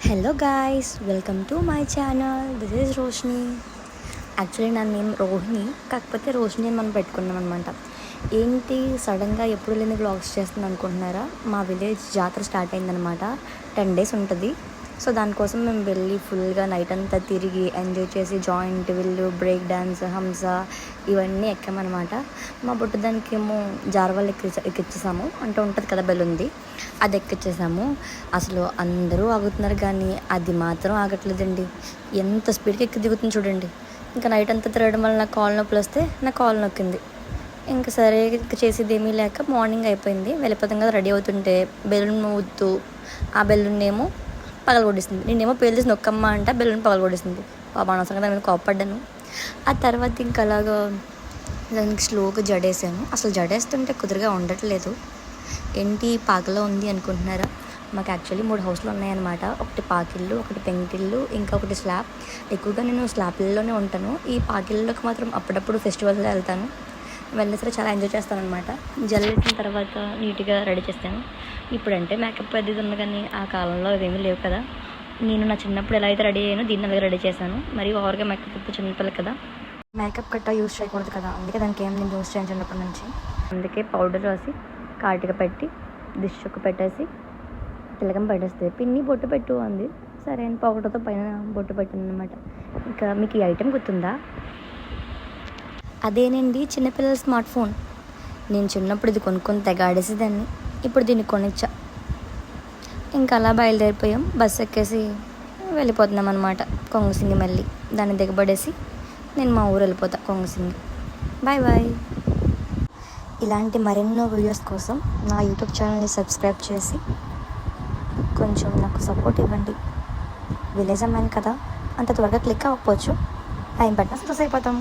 Hello guys, welcome to my channel. This is Roshini. Actually నా name Rohini, కాకపోతే రోషిని అని మనం పెట్టుకున్నాం అనమాట. ఏంటి సడన్గా ఎప్పుడు లేని వ్లాగ్స్ చేస్తుంది అనుకుంటున్నారా? మా విలేజ్ జాతర స్టార్ట్ అయిందనమాట. 10 days ఉంటుంది. సో దానికోసం మేము వెళ్ళి ఫుల్గా నైట్ అంతా తిరిగి ఎంజాయ్ చేసి జాయింట్ విల్లు, బ్రేక్ డ్యాన్స్, హంస ఇవన్నీ ఎక్కామన్నమాట. మా బుట్టదానికి ఏమో జారవాళ్ళు ఎక్కిచ్చేసాము. అంటే ఉంటుంది కదా బెలుంది, అది ఎక్కిచ్చేసాము. అసలు అందరూ ఆగుతున్నారు కానీ అది మాత్రం ఆగట్లేదండి. ఎంత స్పీడ్గా ఎక్కి దిగుతుంది చూడండి. ఇంకా నైట్ అంతా తిరగడం వల్ల నా కాలు నొప్పులు వస్తే నా కాలు నొక్కింది. ఇంకా సరే ఇంకా చేసేది ఏమీ లేక మార్నింగ్ అయిపోయింది. వెళ్ళిపోతాం కదా, రెడీ అవుతుంటే బెలూన్ ఊదుతూ ఆ బెలూన్ ఏమో పగలగొడిస్తుంది. నేనేమో పేలు తీసి నొక్కమ్మ అంటే బెలూన్ పగలగొడిస్తుంది. అనవసరంగా దాని మీద కోప్పడ్డాను. ఆ తర్వాత ఇంకా అలాగా దానికి స్లోగా జడేసాను. అసలు జడేస్తుంటే కుదురుగా ఉండట్లేదు. ఏంటి పాకలో ఉంది అనుకుంటున్నారా? మాకు యాక్చువల్లీ 3 హౌస్లు ఉన్నాయన్నమాట. ఒకటి పాకిళ్ళు, ఒకటి పెంకిళ్ళు, ఇంకా ఒకటి స్లాబ్. ఎక్కువగా నేను స్లాబ్లలోనే ఉంటాను. ఈ పాకిళ్ళలోకి మాత్రం అప్పుడప్పుడు ఫెస్టివల్స్లో వెళ్తాను. వెళ్ళిన సరే చాలా ఎంజాయ్ చేస్తాను అనమాట. జల్లేసిన తర్వాత నీట్గా రెడీ చేస్తాను. ఇప్పుడంటే మేకప్ అది ఉంది కానీ ఆ కాలంలో అవేమీ లేవు కదా. నేను నా చిన్నప్పుడు ఎలా అయితే రెడీ అయ్యానో దీన్ని అలాగే రెడీ చేశాను. మరి ఓవర్గా మేకప్ ఇప్పుడు చిన్నపిల్లలు కదా, మేకప్ కట్ట యూస్ చేయకూడదు కదా, అందుకే దానికి ఏం నేను యూస్ చేయను చిన్నప్పటి నుంచి. అందుకే పౌడర్ రాసి కాటిగా పెట్టి దిష్ చుక్క పెట్టేసి తిలకం పెట్టేస్తే పిన్ని బొట్టు పెట్టు అంది. సరే అని పౌడర్తో పైన బొట్టు పెట్టాను అనమాట. ఇంకా మీకు ఈ ఐటెం గుర్తుందా? అదేనండి చిన్నపిల్లల స్మార్ట్ ఫోన్. నేను చిన్నప్పుడు ఇది కొనుక్కొని తెగాడేసేదాన్ని. ఇప్పుడు దీన్ని కొనిచ్చా. ఇంకా అలా బయలుదేరిపోయాం. బస్సు ఎక్కేసి వెళ్ళిపోతున్నాం అనమాట కొంగసింగి. మళ్ళీ దాన్ని దిగబడేసి నేను మా ఊరు వెళ్ళిపోతా కొంగసింగి. Bye bye. ఇలాంటి మరెన్నో వీడియోస్ కోసం నా యూట్యూబ్ ఛానల్ని సబ్స్క్రైబ్ చేసి కొంచెం నాకు సపోర్ట్ ఇవ్వండి. విలేజ్ అమ్మాయిని కదా, అంత త్వరగా క్లిక్ అవ్వకపోవచ్చు, టైం పట్టిన సక్సెస్ అయిపోతాం.